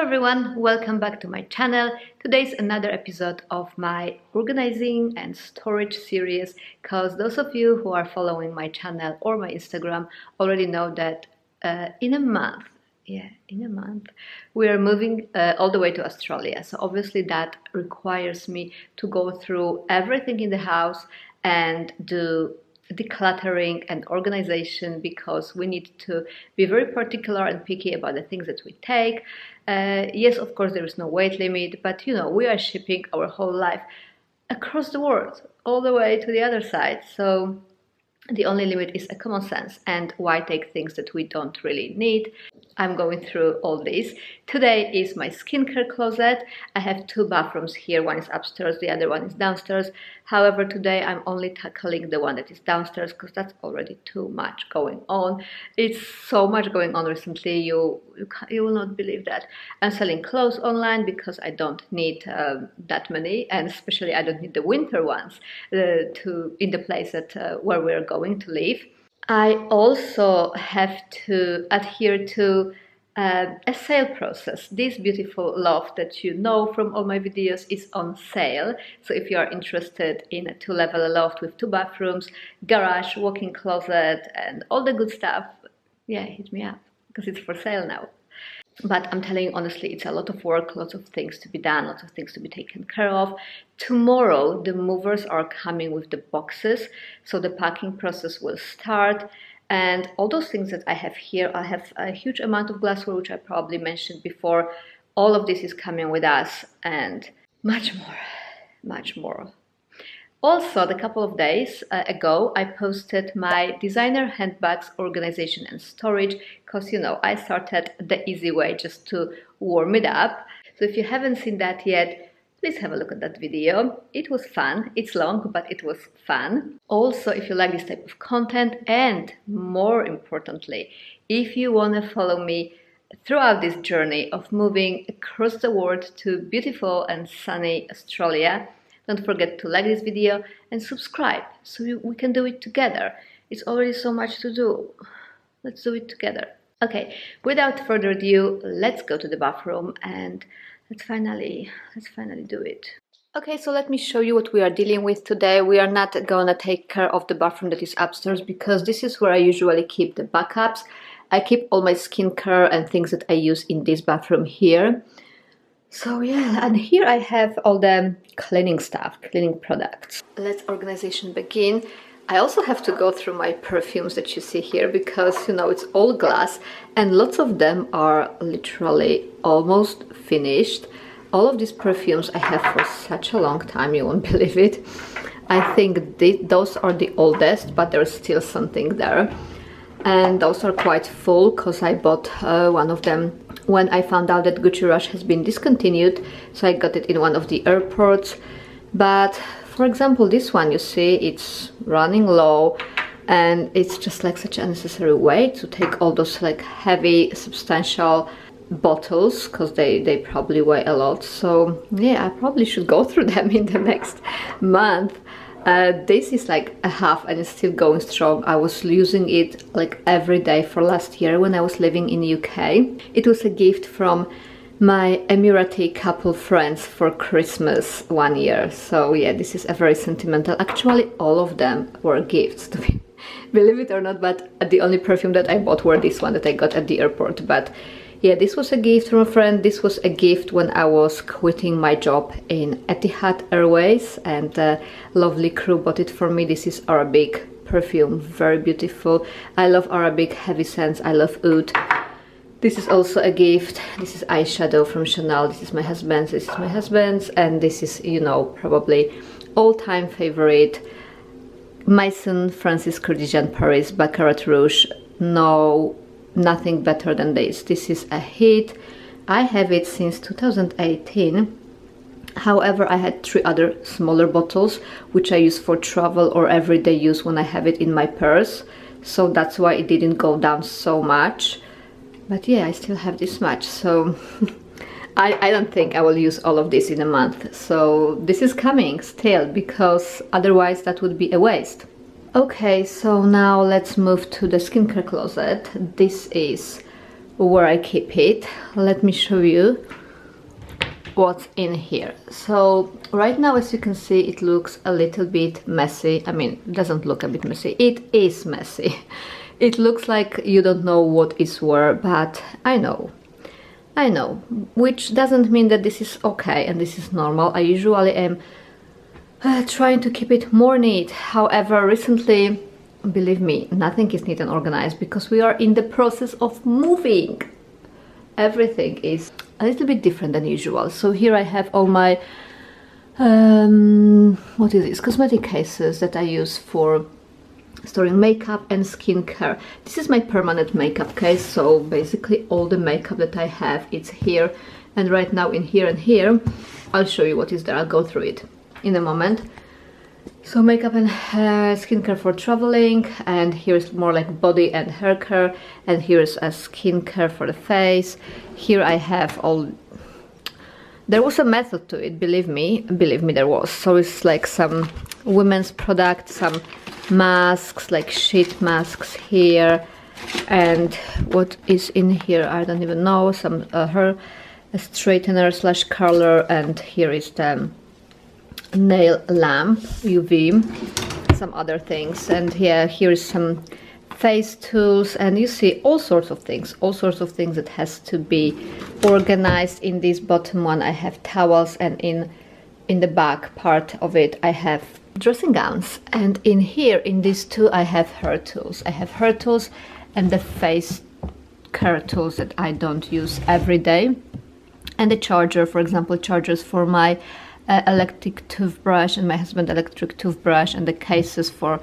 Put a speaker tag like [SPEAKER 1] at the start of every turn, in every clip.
[SPEAKER 1] everyone, welcome back to my channel. Today's another episode of my organizing and storage series, because those of you who are following my channel or my Instagram already know that in a month, we are moving all the way to Australia. So obviously that requires me to go through everything in the house and do decluttering and organization, because we need to be very particular and picky about the things that we take. Yes, of course, there is no weight limit, but you know, we are shipping our whole life across the world, all the way to the other side. So the only limit is a common sense, and why take things that we don't really need. I'm going through all this. Today is my skincare closet. I have two bathrooms here. One is upstairs, the other one is downstairs. However, today I'm only tackling the one that is downstairs because that's already too much going on. It's so much going on recently. You will not believe that. I'm selling clothes online because I don't need that many, and especially I don't need the winter ones in the place that where we're going to live. I also have to adhere to a sale process. This beautiful loft that you know from all my videos is on sale. So if you are interested in a 2-level loft with 2 bathrooms, garage, walk-in closet, and all the good stuff, yeah, hit me up because it's for sale now. But I'm telling you honestly, it's a lot of work, lots of things to be done, lots of things to be taken care of. Tomorrow, the movers are coming with the boxes, so the packing process will start. And all those things that I have here, I have a huge amount of glassware, which I probably mentioned before. All of this is coming with us, and much more, much more. Also, a couple of days ago, I posted my designer handbags organization and storage, because, you know, I started the easy way just to warm it up. So if you haven't seen that yet, please have a look at that video. It was fun. It's long, but it was fun. Also, if you like this type of content, and more importantly, if you want to follow me throughout this journey of moving across the world to beautiful and sunny Australia, don't forget to like this video and subscribe so we can do it together. It's already so much to do. Let's do it together. Okay, without further ado, let's go to the bathroom and let's finally do it. Okay, so let me show you what we are dealing with today. We are not gonna take care of the bathroom that is upstairs, because this is where I usually keep the backups. I keep all my skincare and things that I use in this bathroom here. So yeah, and here I have all the cleaning stuff, cleaning products. Let's organization begin. I also have to go through my perfumes that you see here, because, you know, it's all glass and lots of them are literally almost finished. All of these perfumes I have for such a long time, you won't believe it. I think those are the oldest, but there's still something there. And those are quite full because I bought one of them when I found out that Gucci Rush has been discontinued, so I got it in one of the airports. But for example, this one, you see, it's running low, and it's just like such an unnecessary way to take all those like heavy, substantial bottles, because they probably weigh a lot. So yeah, I probably should go through them in the next month. This is like a half and it's still going strong. I was using it like every day for last year when I was living in UK. It was a gift from my Emirati couple friends for Christmas one year. So yeah, this is a very sentimental. Actually, all of them were gifts, to be, believe it or not, but the only perfume that I bought were this one that I got at the airport. But yeah, this was a gift from a friend. This was a gift when I was quitting my job in Etihad Airways, and a lovely crew bought it for me. This is Arabic perfume, very beautiful. I love Arabic heavy scents. I love oud. This is also a gift. This is eyeshadow from Chanel. This is my husband's. This is my husband's, and this is, you know, probably all-time favorite, Maison Francis Kurkdjian Paris Baccarat Rouge. No, nothing better than this. This is a hit. I have it since 2018. However, I had 3 other smaller bottles which I use for travel or everyday use when I have it in my purse, so that's why it didn't go down so much. But yeah, I still have this much, so I don't think I will use all of this in a month. So this is coming still, because otherwise that would be a waste. Okay, so now let's move to the skincare closet. This is where I keep it. Let me show you what's in here. So right now, as you can see, it looks a little bit messy. I mean, it doesn't look a bit messy, it is messy. It looks like you don't know what is where, but I know, which doesn't mean that this is okay and this is normal. I usually am trying to keep it more neat. However, recently, believe me, nothing is neat and organized because we are in the process of moving. Everything is a little bit different than usual. So here I have all my what is this, cosmetic cases that I use for storing makeup and skincare. This is my permanent makeup case, so basically all the makeup that I have, it's here. And right now in here and here, I'll show you what is there. I'll go through it in a moment. So makeup and skincare for traveling, and here's more like body and hair care, and here's a skincare for the face. Here I have all, there was a method to it, believe me there was. So it's like some women's products, some masks, like sheet masks here, and what is in here I don't even know, some hair straightener slash curler, and here is the nail lamp UV, some other things, and yeah, here is some face tools, and you see all sorts of things that has to be organized. In this bottom one I have towels, and in the back part of it I have dressing gowns, and in here in these two I have hair tools. I have hair tools and the face care tools that I don't use every day, and the charger, for example, chargers for my electric toothbrush and my husband's electric toothbrush, and the cases for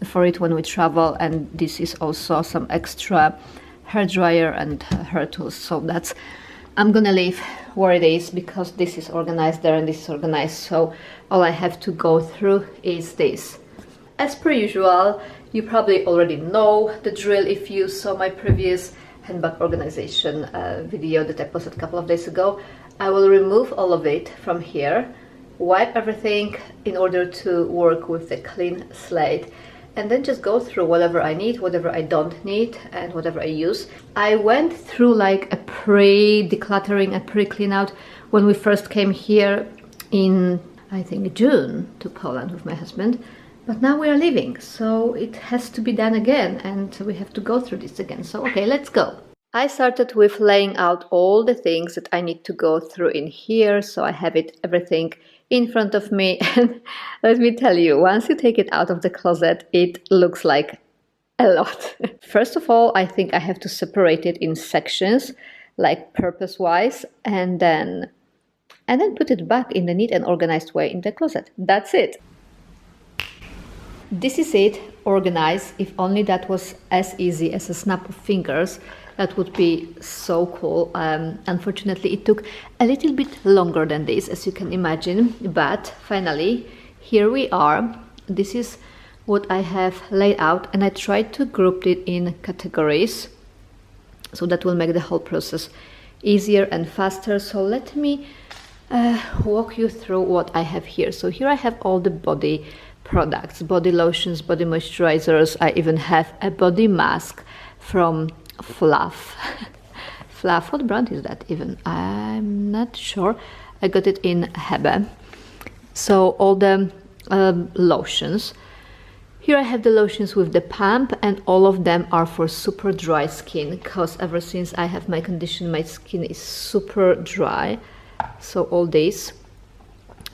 [SPEAKER 1] it when we travel. And this is also some extra hair dryer and hair tools. So that's, I'm gonna leave where it is because this is organized there and this is organized, so all I have to go through is this. As per usual, you probably already know the drill if you saw my previous handbag organization video that I posted a couple of days ago. I will remove all of it from here, wipe everything in order to work with the clean slate, and then just go through whatever I need, whatever I don't need, and whatever I use. I went through like a pre-decluttering, a pre-clean out when we first came here in, I think, June to Poland with my husband, but now we are leaving, so it has to be done again, and we have to go through this again. So okay, let's go. I started with laying out all the things that I need to go through in here, so I have everything in front of me, and let me tell you, once you take it out of the closet, it looks like a lot. First of all, I think I have to separate it in sections, like purpose-wise, and then put it back in the neat and organized way in the closet. That's it. This is it, organized. If only that was as easy as a snap of fingers, that would be so cool. Unfortunately, it took a little bit longer than this, as you can imagine, but finally, here we are. This is what I have laid out, and I tried to group it in categories, so that will make the whole process easier and faster. So let me walk you through what I have here. So here I have all the body products, body lotions, body moisturizers. I even have a body mask from Fluff. Fluff, what brand is that even? I'm not sure. I got it in Hebe. So all the lotions. Here I have the lotions with the pump, and all of them are for super dry skin, because ever since I have my condition, my skin is super dry. So all this.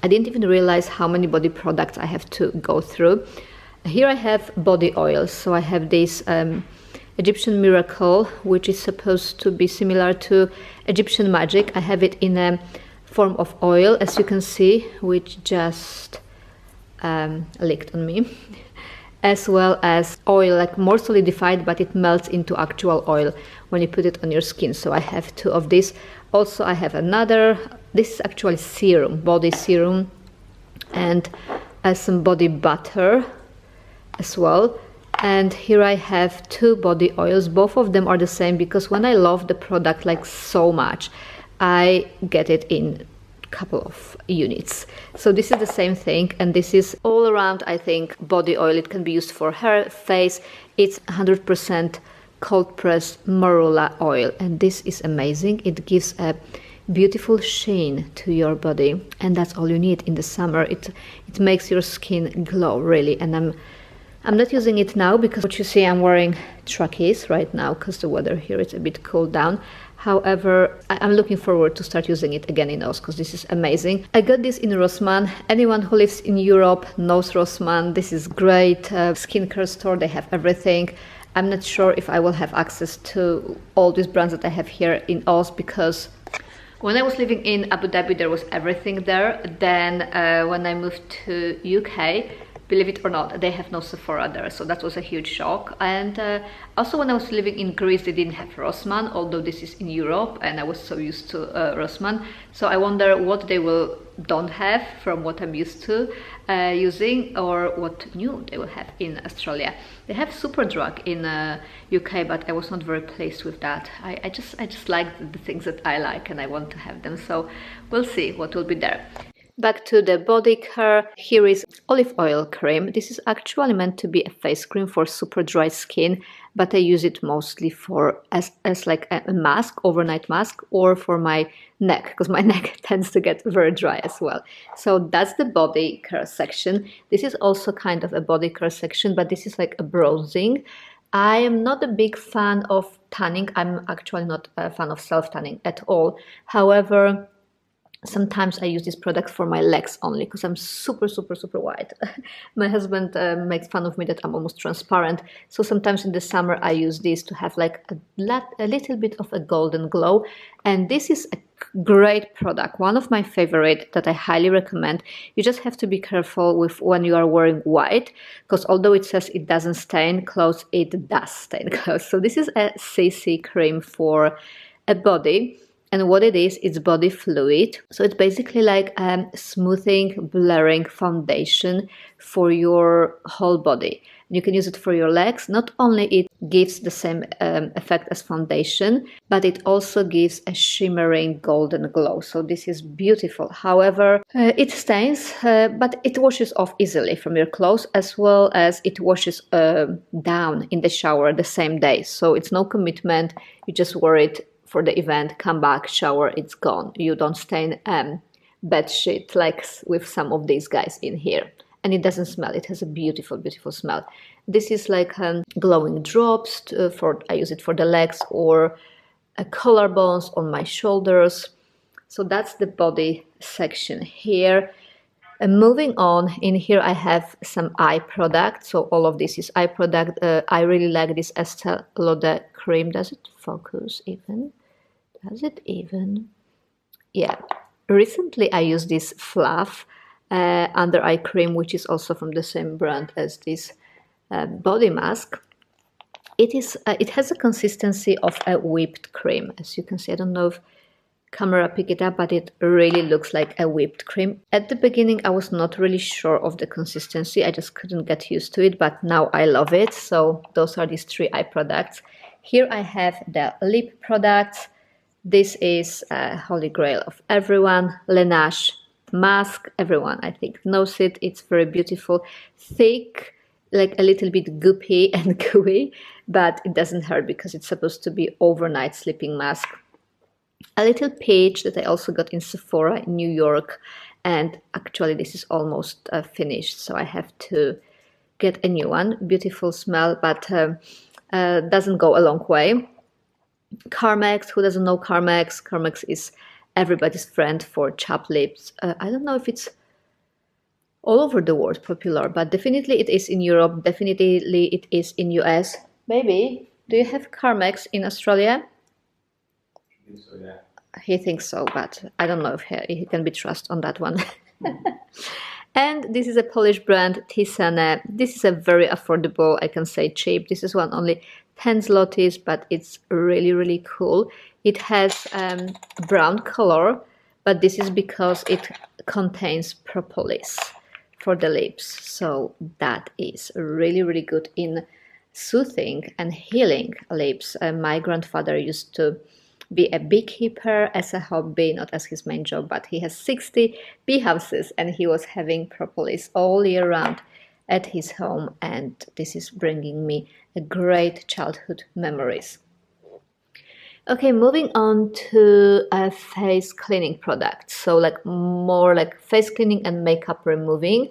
[SPEAKER 1] I didn't even realize how many body products I have to go through. Here I have body oils. So I have this Egyptian Miracle, which is supposed to be similar to Egyptian Magic. I have it in a form of oil, as you can see, which just leaked on me, as well as oil, like more solidified, but it melts into actual oil when you put it on your skin. So I have two of these. Also, I have another, this is actually serum, body serum, and some body butter as well. And here I have two body oils. Both of them are the same, because when I love the product like so much, I get it in a couple of units. So this is the same thing, and this is all around, I think, body oil. It can be used for hair, face. It's 100% cold pressed marula oil, and this is amazing. It gives a beautiful sheen to your body, and that's all you need in the summer. It makes your skin glow, really. And I'm not using it now because what you see, I'm wearing trackies right now because the weather here is a bit cooled down. However, I'm looking forward to start using it again in Oz because this is amazing. I got this in Rossmann. Anyone who lives in Europe knows Rossmann. This is great skincare store. They have everything. I'm not sure if I will have access to all these brands that I have here in Oz because when I was living in Abu Dhabi, there was everything there. Then when I moved to UK, believe it or not, they have no Sephora there, so that was a huge shock. And also when I was living in Greece, they didn't have Rossmann, although this is in Europe, and I was so used to Rossmann. So I wonder what they don't have from what I'm used to using, or what new they will have in Australia. They have Superdrug in UK, but I was not very pleased with that. I just like the things that I like, and I want to have them. So we'll see what will be there. Back to the Bodycare. Here is olive oil cream. This is actually meant to be a face cream for super dry skin, but I use it mostly for as like a mask, overnight mask, or for my neck, because my neck tends to get very dry as well. So that's the Bodycare section. This is also kind of a Bodycare section, but this is like a bronzing. I am not a big fan of tanning. I'm actually not a fan of self-tanning at all. However, sometimes I use this product for my legs only because I'm super white. My husband makes fun of me that I'm almost transparent. So sometimes in the summer I use this to have like a little bit of a golden glow. And this is a great product, one of my favorite that I highly recommend. You just have to be careful with when you are wearing white, because although it says it doesn't stain clothes, it does stain clothes. So this is a CC cream for a body. And what it is, it's body fluid. So it's basically like a smoothing, blurring foundation for your whole body. You can use it for your legs. Not only it gives the same effect as foundation, but it also gives a shimmering golden glow. So this is beautiful. However, it stains, but it washes off easily from your clothes, as well as it washes down in the shower the same day. So it's no commitment. You just wear it for the event, come back, shower, it's gone. You don't stain bed sheet like with some of these guys in here. And it doesn't smell. It has a beautiful smell. This is like glowing drops. I use it for the legs or collarbones on my shoulders. So that's the body section here. And moving on, in here I have some eye product. So all of this is eye product. I really like this Estée Lauder cream. Does it focus even? Does it even? Yeah. Recently I used this Fluff under eye cream, which is also from the same brand as this body mask. It has a consistency of a whipped cream, as you can see. I don't know if camera pick it up, but it really looks like a whipped cream. At the beginning I was not really sure of the consistency. I just couldn't get used to it, but now I love it. So those are these 3 eye products. Here I have the lip products. This is a holy grail of everyone, Laneige mask. Everyone, I think, knows it. It's very beautiful, thick, like a little bit goopy and gooey, but it doesn't hurt because it's supposed to be overnight sleeping mask. A little peach that I also got in Sephora in New York, and actually this is almost finished, so I have to get a new one. Beautiful smell, but doesn't go a long way. Carmex, who doesn't know Carmex? Carmex is everybody's friend for chapped lips. I don't know if it's all over the world popular, but definitely it is in Europe, definitely it is in US. Maybe, do you have Carmex in Australia?
[SPEAKER 2] I think so, yeah.
[SPEAKER 1] He thinks so, but I don't know if he can be trusted on that one. And this is a Polish brand, Tisane. This is a very affordable, I can say cheap. This is one only 10 zlotys, but it's really cool. It has brown color, but this is because it contains propolis for the lips. So that is really good in soothing and healing lips. My grandfather used to be a beekeeper as a hobby, not as his main job, but he has 60 bee houses and he was having propolis all year round at his home, and this is bringing me a great childhood memories. Okay, moving on to face cleaning products. So like more like face cleaning and makeup removing.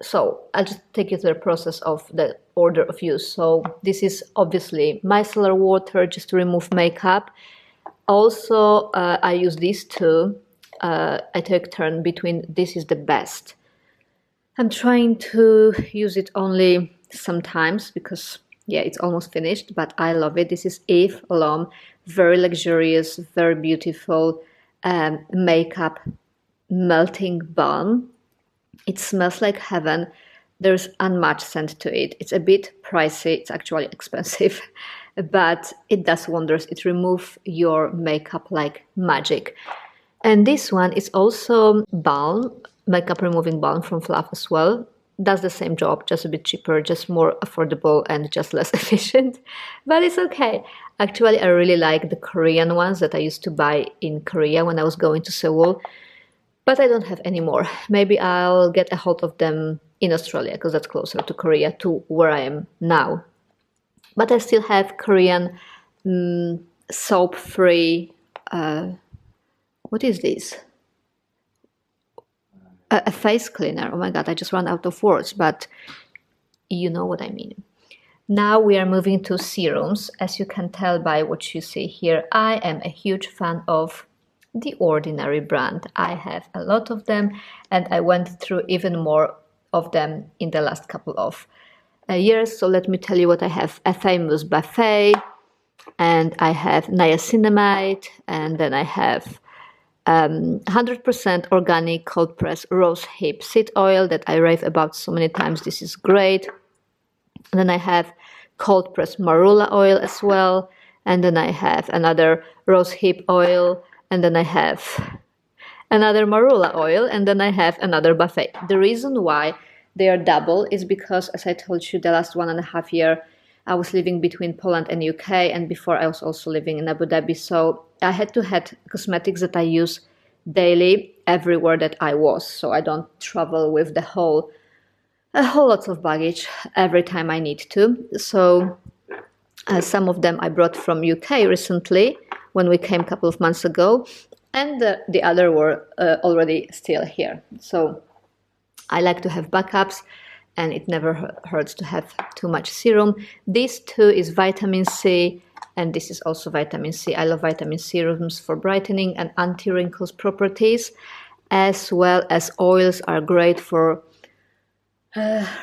[SPEAKER 1] So I'll just take you through the process of the order of use. So this is obviously micellar water just to remove makeup. Also, I use these two. I take turn between this is the best. I'm trying to use it only sometimes because yeah, it's almost finished, but I love it. This is Eve L'Homme, very luxurious, very beautiful makeup melting balm. It smells like heaven. There's unmatched scent to it. It's a bit pricey. It's actually expensive, but it does wonders. It removes your makeup like magic. And this one is also balm, makeup removing balm from Fluff as well. Does the same job, just a bit cheaper, just more affordable and just less efficient, but it's okay. Actually, I really like the Korean ones that I used to buy in Korea when I was going to Seoul, but I don't have any more. Maybe I'll get a hold of them in Australia because that's closer to Korea, to where I am now. But I still have Korean soap-free, what is this? A face cleaner. Oh my god, I just ran out of words, but you know what I mean. Now we are moving to serums. As you can tell by what you see here, I am a huge fan of The Ordinary brand. I have a lot of them, and I went through even more of them in the last couple of years. So let me tell you what I have. A Famous Buffet, and I have niacinamide, and then I have 100% organic cold press rose hip seed oil that I rave about so many times. This is great. And then I have cold press marula oil as well. And then I have another rose hip oil. And then I have another marula oil. And then I have another buffet. The reason why they are double is because, as I told you, the last 1.5 years, I was living between Poland and UK, and before I was also living in Abu Dhabi. So I had to have cosmetics that I use daily everywhere that I was. So I don't travel with a whole lot of baggage every time I need to. So some of them I brought from UK recently when we came a couple of months ago, and the other were already still here. So I like to have backups, and it never hurts to have too much serum. This too is vitamin C, and this is also vitamin C. I love vitamin C serums for brightening and anti-wrinkles properties, as well as oils are great for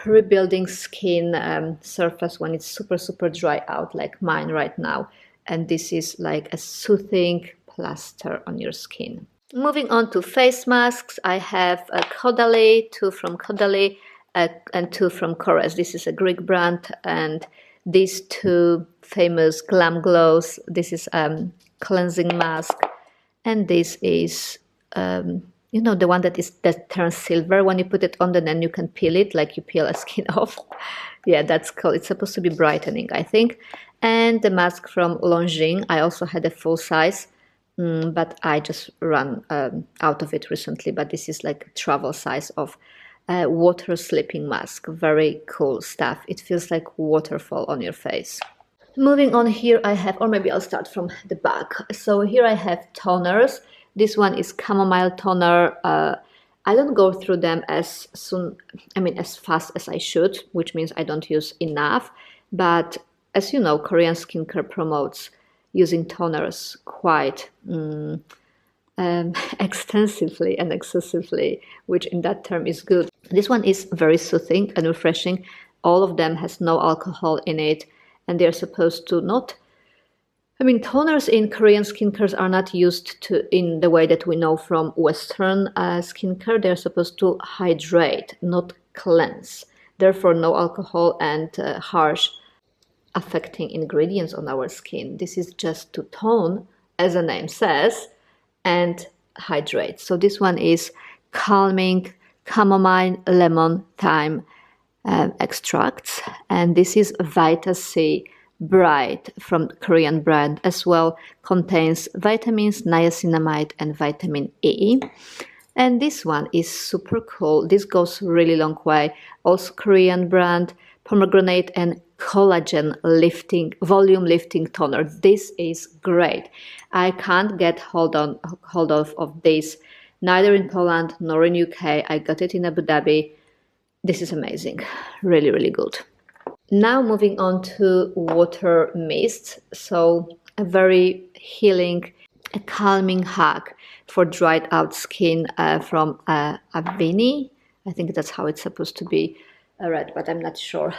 [SPEAKER 1] rebuilding skin surface when it's super dry out like mine right now. And this is like a soothing plaster on your skin. Moving on to face masks, I have a Caudalie, 2 from Caudalie, and 2 from Korres. This is a Greek brand, and these 2 famous Glam Glows. This is cleansing mask, and this is you know, the one that turns silver when you put it on, and then you can peel it like you peel a skin off. Yeah, that's cool. It's supposed to be brightening, I think. And the mask from Longines. I also had a full size, but I just ran out of it recently. But this is like a travel size of water slipping mask. Very cool stuff. It feels like waterfall on your face. Moving on, here I have, or maybe I'll start from the back. So here I have toners. This one is chamomile toner. I don't go through them as fast as I should, which means I don't use enough. But as you know, Korean skincare promotes using toners quite extensively and excessively, which in that term is good. This one is very soothing and refreshing. All of them has no alcohol in it, and they're supposed to not, toners in Korean skincare are not used in the way that we know from Western skincare. They're supposed to hydrate, not cleanse. Therefore, no alcohol and harsh affecting ingredients on our skin. This is just to tone, as the name says, and hydrate. So this one is calming chamomile, lemon, thyme extracts, and this is Vita C Bright from Korean brand as well. Contains vitamins, niacinamide, and vitamin E. And this one is super cool. This goes really long way. Also Korean brand, pomegranate and collagen lifting, volume lifting toner. This is great. I can't get hold of this neither in Poland nor in UK. I got it in Abu Dhabi. This is amazing. Really, really good. Now moving on to water mist. So a very healing, a calming hug for dried out skin from Aveni. I think that's how it's supposed to be read, but I'm not sure.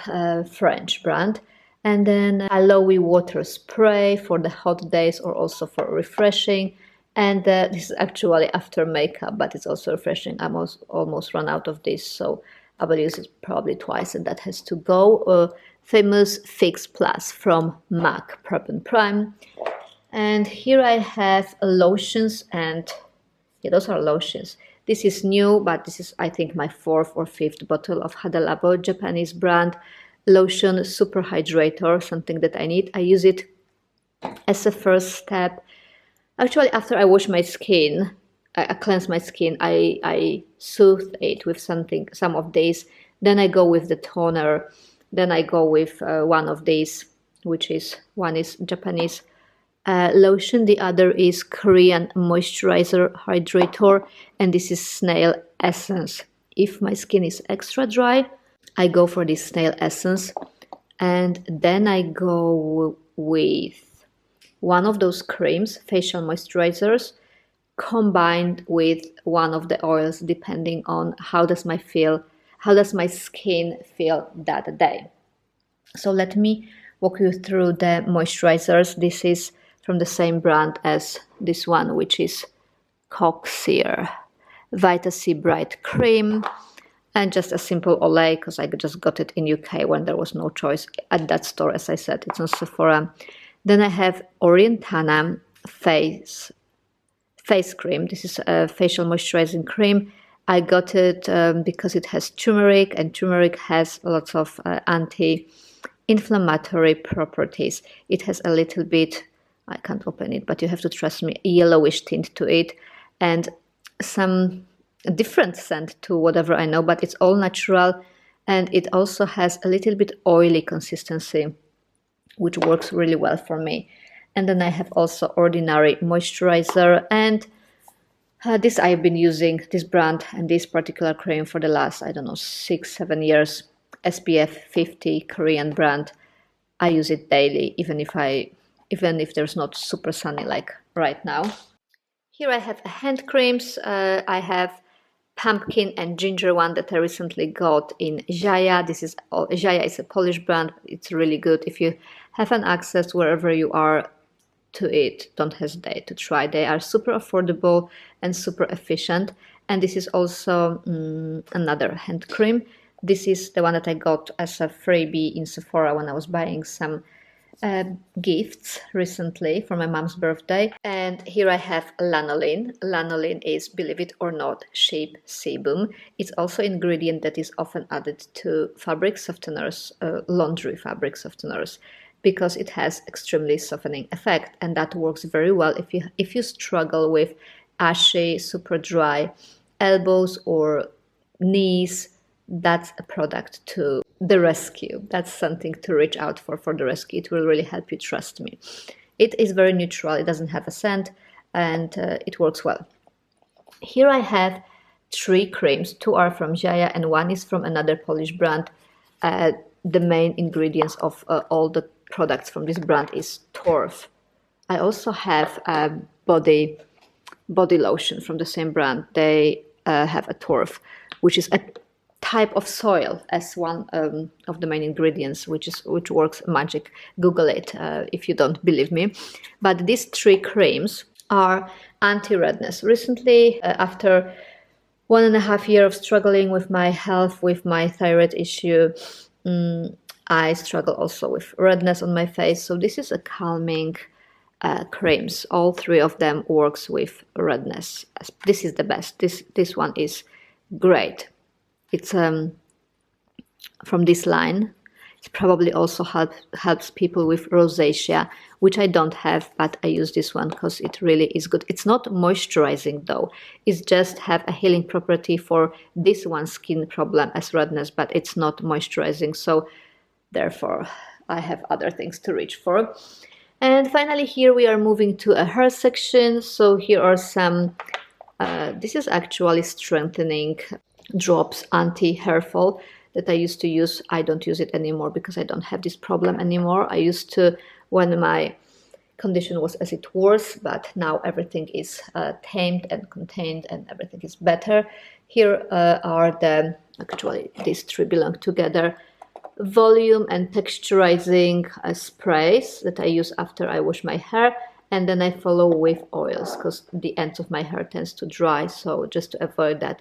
[SPEAKER 1] French brand. And then aloe water spray for the hot days or also for refreshing. And this is actually after makeup, but it's also refreshing. I'm almost run out of this, so I will use it probably twice, and that has to go. Famous Fix Plus from MAC Prep and Prime. And here I have lotions, and yeah, those are lotions. This is new, but this is, I think, my 4th or 5th bottle of Hada Labo, Japanese brand lotion super hydrator, something that I need. I use it as a first step. Actually, after I wash my skin, I cleanse my skin, I soothe it with something, some of these. Then I go with the toner. Then I go with one of these, one is Japanese lotion, the other is Korean moisturizer hydrator, and this is snail essence. If my skin is extra dry, I go for this snail essence, and then I go with one of those creams, facial moisturizers, combined with one of the oils, depending on how does my skin feel that day. So let me walk you through the moisturizers. This is from the same brand as this one, which is Coxier Vita C Bright Cream, and just a simple Olay, because I just got it in UK when there was no choice at that store. As I said, it's on Sephora. Then I have Orientana face cream. This is a facial moisturizing cream. I got it because it has turmeric, and turmeric has lots of anti-inflammatory properties. It has a little bit, I can't open it, but you have to trust me, a yellowish tint to it, and some different scent to whatever I know, but it's all natural, and it also has a little bit oily consistency, which works really well for me. And then I have also Ordinary moisturizer, and this I've been using, this brand and this particular cream for the last, I don't know, 6-7 years. SPF 50 Korean brand. I use it daily, even if there's not super sunny like right now. Here I have hand creams. I have pumpkin and ginger one that I recently got in Jaya. Jaya is a Polish brand. It's really good. If you have an access wherever you are to it, don't hesitate to try. They are super affordable and super efficient. And this is also another hand cream. This is the one that I got as a freebie in Sephora when I was buying some gifts recently for my mom's birthday. And here I have lanolin. Lanolin is, believe it or not, sheep sebum. It's also an ingredient that is often added to fabric softeners, laundry fabric softeners, because it has extremely softening effect, and that works very well if you struggle with ashy, super dry elbows or knees. That's a product to the rescue. That's something to reach out for the rescue. It will really help you, trust me. It is very neutral, it doesn't have a scent, and it works well. Here I have 3 creams. 2 are from Jaya and 1 is from another Polish brand. The main ingredients of all the products from this brand is torf. I also have a body lotion from the same brand. They have a torf, which is a type of soil as one of the main ingredients, which works magic. Google it if you don't believe me. But these 3 creams are anti-redness. Recently, after 1.5 years of struggling with my health, with my thyroid issue, I struggle also with redness on my face. So this is a calming creams. All 3 of them works with redness. This is the best. This one is great. It's from this line. It probably also helps people with rosacea, which I don't have, but I use this one because it really is good. It's not moisturizing though. It's just have a healing property for this one skin problem as redness, but it's not moisturizing. So therefore, I have other things to reach for. And finally, here we are moving to a hair section. So here are some, this is actually strengthening drops, anti-hair fall, that I used to use. I don't use it anymore because I don't have this problem anymore. I used to when my condition was as it was, but now everything is tamed and contained and everything is better. Here are the, actually these three belong together, volume and texturizing sprays that I use after I wash my hair, and then I follow with oils because the ends of my hair tends to dry, so just to avoid that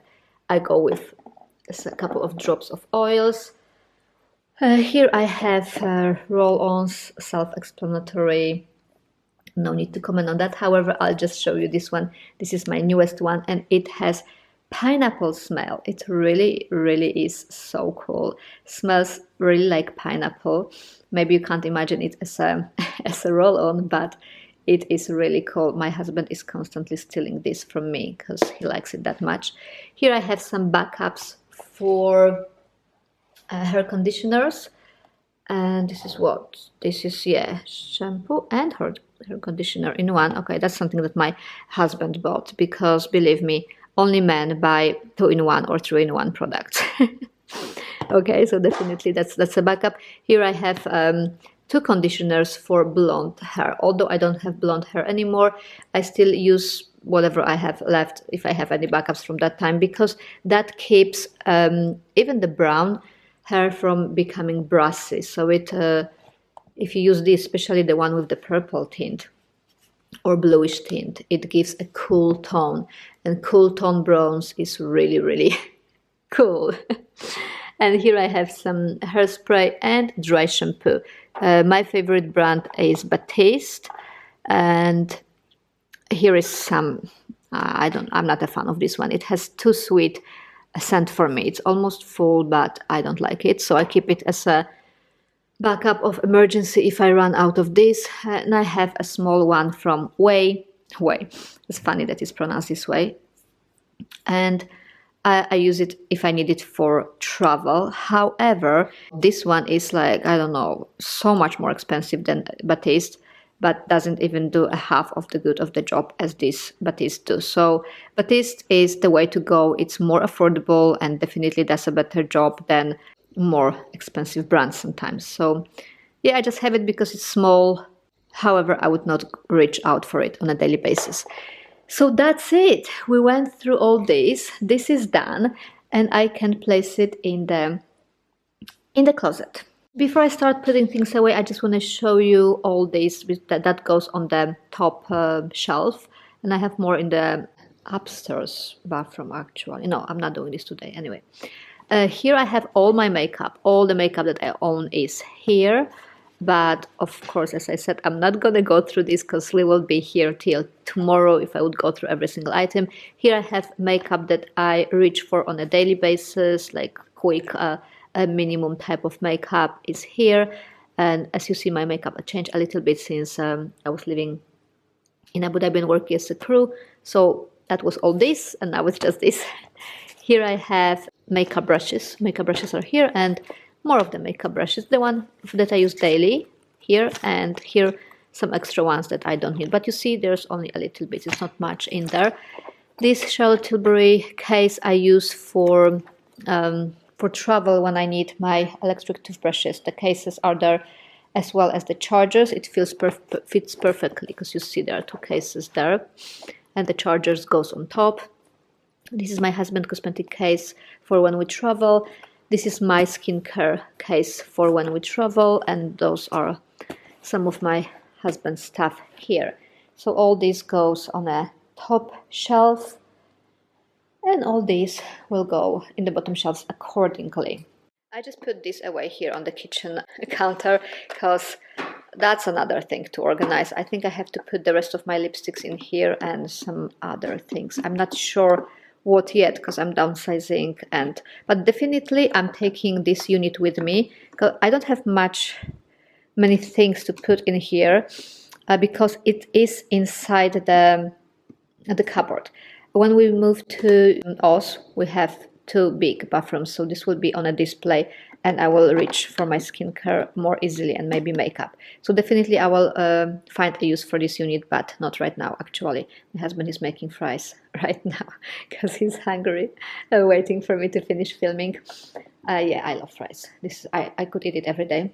[SPEAKER 1] I go with a couple of drops of oils. Here I have roll-ons, self-explanatory, no need to comment on that. However, I'll just show you this one. This is my newest one and it has pineapple smell. It really, really is so cool. Smells really like pineapple. Maybe you can't imagine it as a, as a roll-on, but it is really cool. My husband is constantly stealing this from me because he likes it that much. Here I have some backups for hair conditioners, and this is what this is. Yeah, shampoo and hair conditioner in one. Okay, that's something that my husband bought because believe me, only men buy 2-in-1 or 3-in-1 products. Okay, so definitely that's a backup. Here I have 2 conditioners for blonde hair. Although I don't have blonde hair anymore, I still use whatever I have left, if I have any backups from that time, because that keeps even the brown hair from becoming brassy. So it, if you use this, especially the one with the purple tint or bluish tint, it gives a cool tone, and cool tone bronze is really, really cool. And here I have some hairspray and dry shampoo. My favorite brand is Batiste, and here is some, I'm not a fan of this one. It has too sweet a scent for me. It's almost full, but I don't like it. So I keep it as a backup of emergency if I run out of this. And I have a small one from Way. It's funny that it's pronounced this way. And I use it if I need it for travel. However, this one is like, I don't know, so much more expensive than Batiste, but doesn't even do a half of the good of the job as this Batiste do. So Batiste is the way to go. It's more affordable and definitely does a better job than more expensive brands sometimes. So yeah, I just have it because it's small. However, I would not reach out for it on a daily basis. So that's it. We went through all this. This is done, and I can place it in the closet. Before I start putting things away, I just want to show you all this that goes on the top shelf, and I have more in the upstairs bathroom actually. No, I'm not doing this today anyway. Here I have all my makeup. All the makeup that I own is here. But of course, as I said, I'm not going to go through this because we will be here till tomorrow if I would go through every single item. Here I have makeup that I reach for on a daily basis, like quick, a minimum type of makeup is here. And as you see, my makeup changed a little bit since I was living in Abu Dhabi and working as a crew. So that was all this, and now it's just this. Here I have makeup brushes. Makeup brushes are here, and more of the makeup brushes, the one that I use daily here, and here some extra ones that I don't need. But you see, there's only a little bit, it's not much in there. This Charlotte Tilbury case I use for travel when I need my electric toothbrushes. The cases are there as well as the chargers. It fits perfectly because you see there are 2 cases there, and the chargers goes on top. This is my husband cosmetic case for when we travel. This is my skincare case for when we travel, and those are some of my husband's stuff here. So all this goes on a top shelf, and all these will go in the bottom shelves accordingly. I just put this away here on the kitchen counter because that's another thing to organize. I think I have to put the rest of my lipsticks in here and some other things. I'm not sure what yet because I'm downsizing, but definitely I'm taking this unit with me because I don't have many things to put in here because it is inside the cupboard. When we move to Oz, we have two big bathrooms, so this will be on a display and I will reach for my skincare more easily and maybe makeup. So definitely I will find a use for this unit, but not right now actually. My husband is making fries right now because he's hungry, waiting for me to finish filming. Yeah, I love fries. I could eat it every day.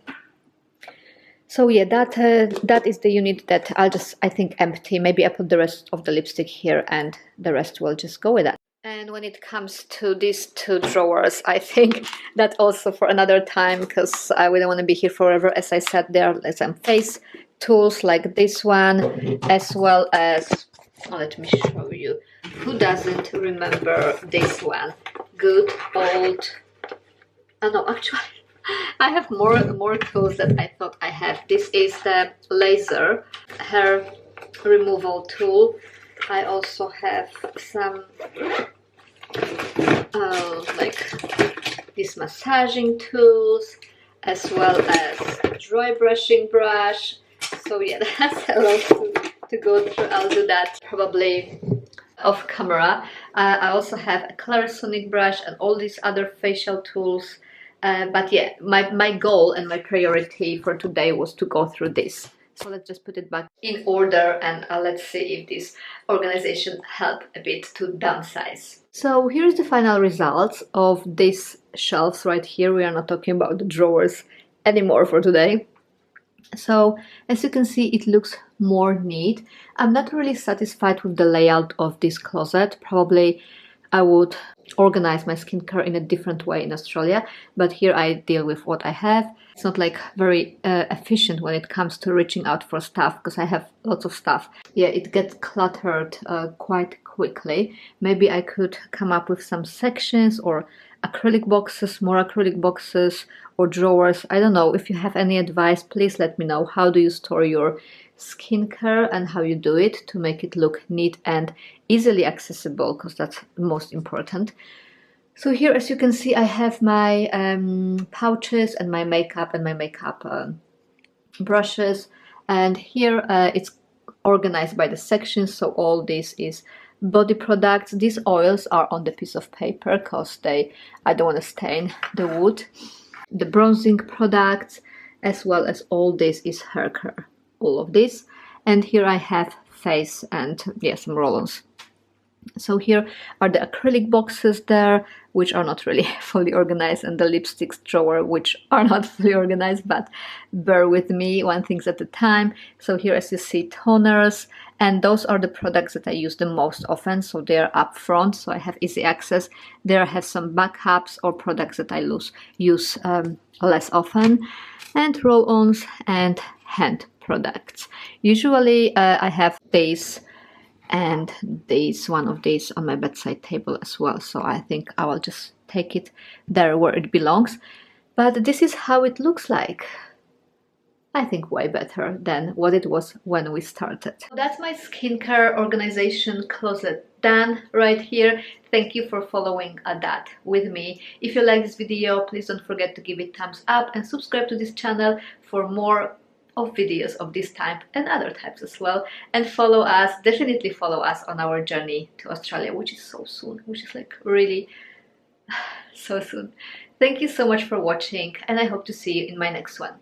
[SPEAKER 1] So yeah, that is the unit that I think empty. Maybe I put the rest of the lipstick here and the rest will just go with that. And when it comes to these two drawers, I think that also for another time, because I wouldn't want to be here forever. As I said, there are some face tools like this one, as well as, let me show you. Who doesn't remember this one? Good old, oh no, actually, I have more tools that I thought I had. This is the laser hair removal tool. I also have some like these massaging tools, as well as a dry brushing brush. So yeah, that's a lot to go through. I'll do that probably off camera. I also have a Clarisonic brush and all these other facial tools. But yeah, my goal and my priority for today was to go through this. So let's just put it back in order and let's see if this organization helped a bit to downsize. So here's the final results of these shelves right here. We are not talking about the drawers anymore for today. So as you can see, it looks more neat. I'm not really satisfied with the layout of this closet. Probably I would organize my skincare in a different way in Australia, but here I deal with what I have. It's not like very efficient when it comes to reaching out for stuff because I have lots of stuff. Yeah, it gets cluttered quite quickly. Maybe I could come up with some sections or acrylic boxes, more acrylic boxes or drawers. I don't know. If you have any advice, please let me know. How do you store your skincare and how you do it to make it look neat and easily accessible, because that's most important. So here, as you can see, I have my pouches and my makeup brushes, and here it's organized by the sections. So all this is body products. These oils are on the piece of paper because I don't want to stain the wood. The bronzing products, as well as all this is hair care, all of this. And here I have face and yeah, some roll-ons. So here are the acrylic boxes there, which are not really fully organized, and the lipsticks drawer, which are not fully organized, but bear with me, one thing at a time. So here, as you see, toners, and those are the products that I use the most often, so they're up front, so I have easy access. There I have some backups or products that I use less often, and roll-ons and hand products. Usually I have these and one of these on my bedside table as well, so I think I will just take it there where it belongs. But this is how it looks like. I think way better than what it was when we started. That's my skincare organization closet done right here. Thank you for following that with me. If you like this video, please don't forget to give it thumbs up and subscribe to this channel for more of videos of this type and other types as well, and follow us, definitely follow us on our journey to Australia, which is so soon, which is like really so soon. Thank you so much for watching, and I hope to see you in my next one.